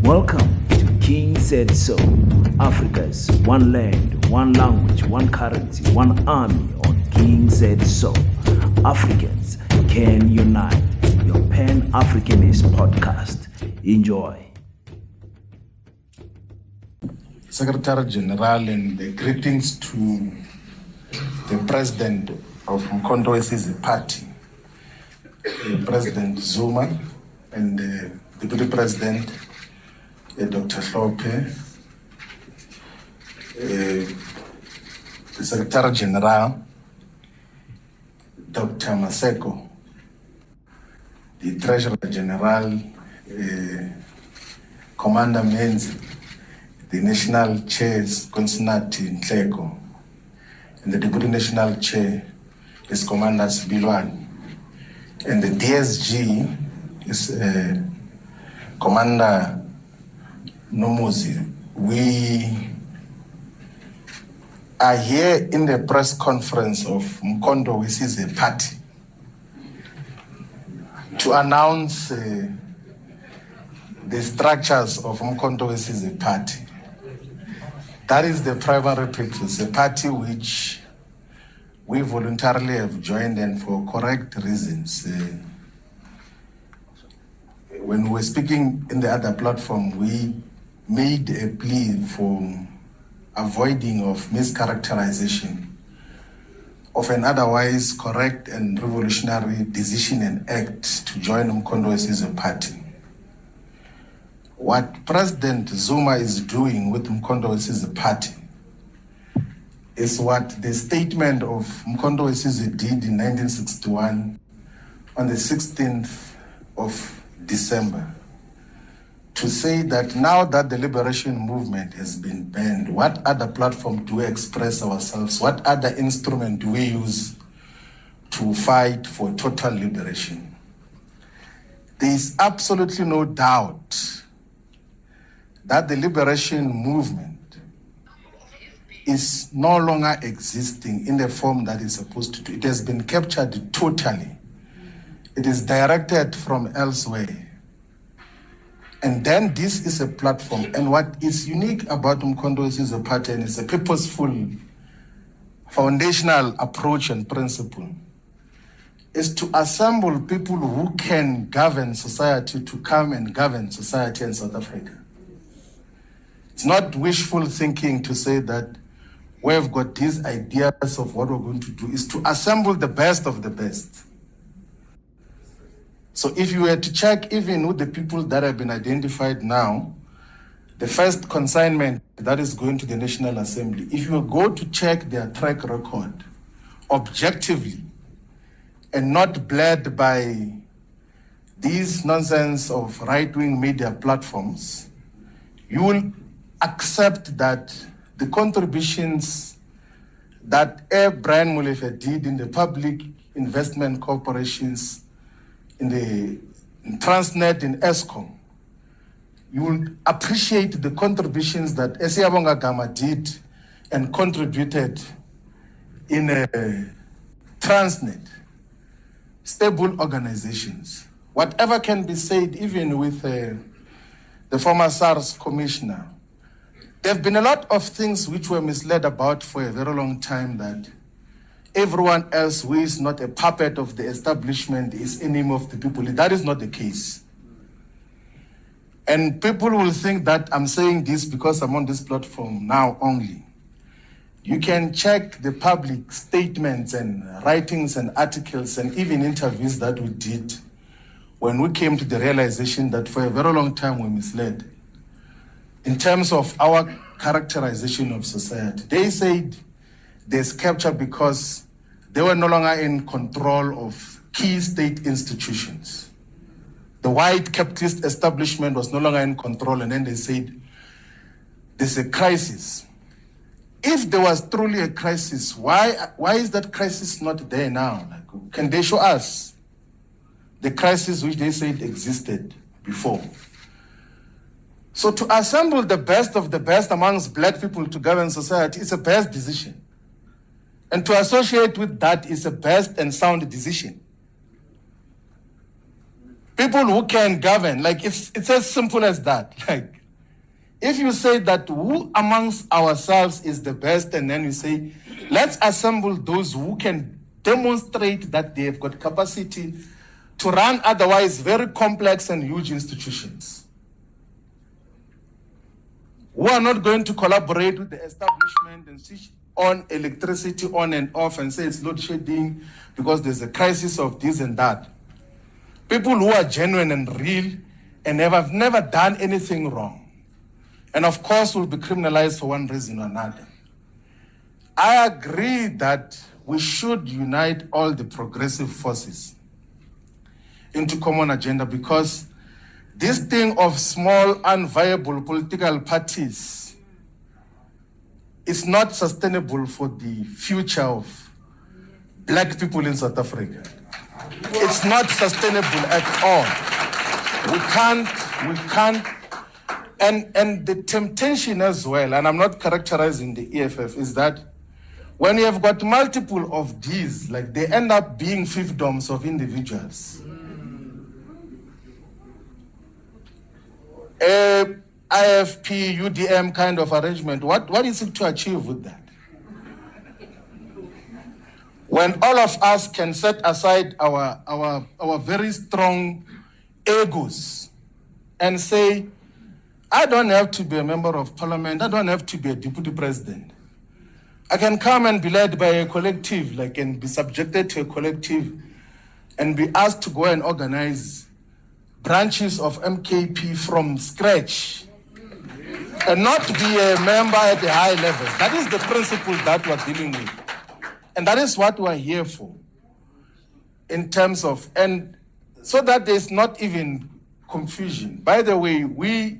Welcome to King Said So, Africa's one land, one language, one currency, one army on King Said So. Africans can unite. Your Pan-Africanist podcast. Enjoy. Secretary General, and greetings to the President of Mkondo Wesizwe Party, President Zuma, and the Deputy President, Dr. Floyd, the Secretary General, Dr. Maseko, the Treasurer General, Commander Menzi, the National Chair is Konsinati Nhleko, and the Deputy National Chair is Commander Sibilwani, and the DSG is Commander Nomuzi. We are here in the press conference of Mkondo Wesizwe Party to announce the structures of Mkondo Wesizwe Party. That is the primary purpose, a party which we voluntarily have joined and for correct reasons. When we were speaking in the other platform, we made a plea for avoiding of mischaracterization of an otherwise correct and revolutionary decision and act to join Mkondo Wesizwe Party. What President Zuma is doing with Mkondo Wesizwe Party is what the statement of Mkondo Wesizwe did in 1961 on the 16th of December, to say that now that the liberation movement has been banned, what other platform do we express ourselves? What other instrument do we use to fight for total liberation? There is absolutely no doubt that the liberation movement is no longer existing in the form that it's supposed to do. It has been captured totally. It is directed from elsewhere. And then this is a platform. And what is unique about Mkondo Wesizwe Party is a purposeful, foundational approach and principle, is to assemble people who can govern society to come and govern society in South Africa. It's not wishful thinking to say that we've got these ideas of what we're going to do. Is to assemble the best of the best. So if you were to check even with the people that have been identified now, the first consignment that is going to the National Assembly, if you go to check their track record objectively and not bled by these nonsense of right-wing media platforms, you will accept that the contributions that Brian Molefe did in the public investment corporations, in Transnet, in Eskom, you will appreciate the contributions that Esiyabonga Gama did and contributed in Transnet, stable organizations. Whatever can be said, even with the former SARS commissioner, there have been a lot of things which were misled about for a very long time, that everyone else who is not a puppet of the establishment is enemy of the people. That is not the case. And people will think that I'm saying this because I'm on this platform now only. You can check the public statements and writings and articles and even interviews that we did when we came to the realization that for a very long time we misled in terms of our characterization of society. They said there's capture because they were no longer in control of key state institutions. The white capitalist establishment was no longer in control, and then they said there's a crisis. If there was truly a crisis, why is that crisis not there now? Like, can they show us the crisis which they said existed before? So to assemble the best of the best amongst black people to govern society is a best decision. And to associate with that is a best and sound decision. People who can govern, like it's as simple as that. Like If you say that who amongst ourselves is the best, and then you say, let's assemble those who can demonstrate that they have got capacity to run otherwise very complex and huge institutions, who are not going to collaborate with the establishment and switch on electricity on and off and say it's load shedding because there's a crisis of this and that. People who are genuine and real and have never done anything wrong, and of course will be criminalized for one reason or another. I agree that we should unite all the progressive forces into common agenda, because this thing of small, unviable political parties is not sustainable for the future of black people in South Africa. It's not sustainable at all. We can't, and the temptation as well, and I'm not characterizing the EFF, is that when you have got multiple of these, like they end up being fiefdoms of individuals. IFP, UDM kind of arrangement, what is it to achieve with that? When all of us can set aside our very strong egos and say, I don't have to be a member of parliament, I don't have to be a deputy president. I can come and be led by a collective, and be subjected to a collective and be asked to go and organize branches of MKP from scratch and not be a member at a high level. That is the principle that we're dealing with. And that is what we're here for, in terms of, and so that there's not even confusion. By the way, we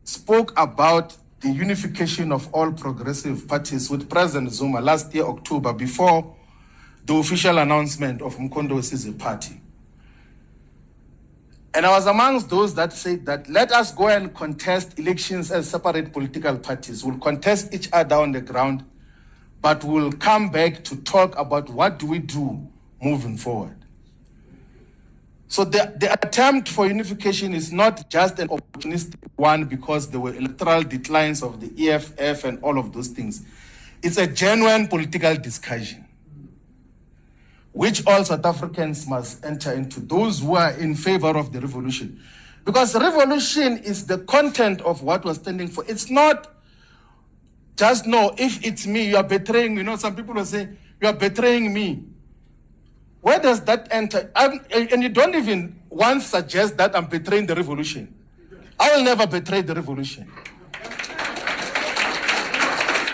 spoke about the unification of all progressive parties with President Zuma last year, October, before the official announcement of Mkondo as a party. And I was amongst those that said that let us go and contest elections as separate political parties. We'll contest each other on the ground, but we'll come back to talk about what do we do moving forward. So the attempt for unification is not just an opportunistic one because there were electoral declines of the EFF and all of those things. It's a genuine political discussion, which all South Africans must enter into, those who are in favor of the revolution. Because revolution is the content of what we're standing for. It's not just, no, if it's me, you are betraying me. Some people will say, you are betraying me. Where does that enter? And you don't even once suggest that I'm betraying the revolution. I will never betray the revolution.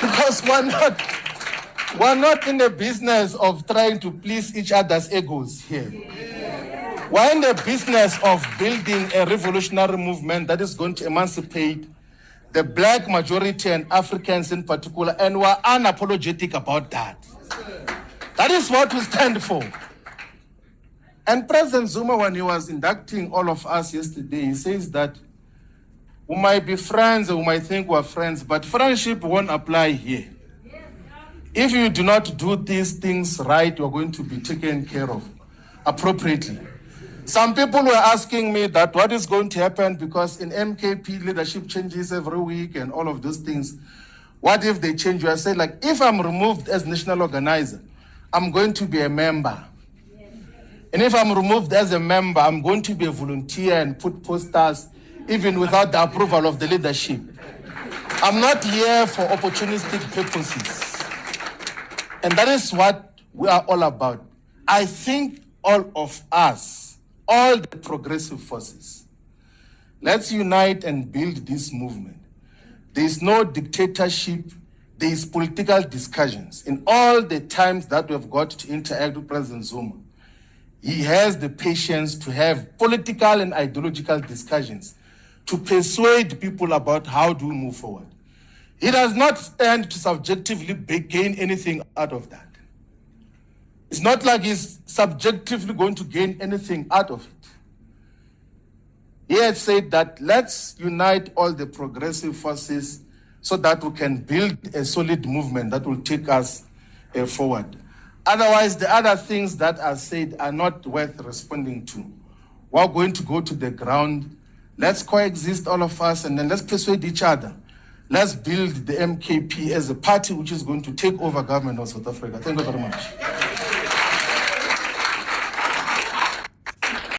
Because we're not in the business of trying to please each other's egos here. We're in the business of building a revolutionary movement that is going to emancipate the black majority and Africans in particular, and we're unapologetic about that. That is what we stand for. And President Zuma, when he was inducting all of us yesterday, he says that we might be friends or we might think we're friends, but friendship won't apply here. If you do not do these things right, you're going to be taken care of appropriately. Some people were asking me that what is going to happen because in MKP leadership changes every week and all of those things. What if they change? I say, if I'm removed as national organizer, I'm going to be a member. And if I'm removed as a member, I'm going to be a volunteer and put posters even without the approval of the leadership. I'm not here for opportunistic purposes. And that is what we are all about. I think all of us, all the progressive forces, let's unite and build this movement. There is no dictatorship, there is political discussions. In all the times that we've got to interact with President Zuma, he has the patience to have political and ideological discussions to persuade people about how to move forward. He does not stand to subjectively gain anything out of that. It's not like he's subjectively going to gain anything out of it. He had said that let's unite all the progressive forces so that we can build a solid movement that will take us forward. Otherwise, the other things that are said are not worth responding to. We're going to go to the ground. Let's coexist, all of us, and then let's persuade each other. Let's build the MKP as a party which is going to take over government of South Africa. Thank you very much.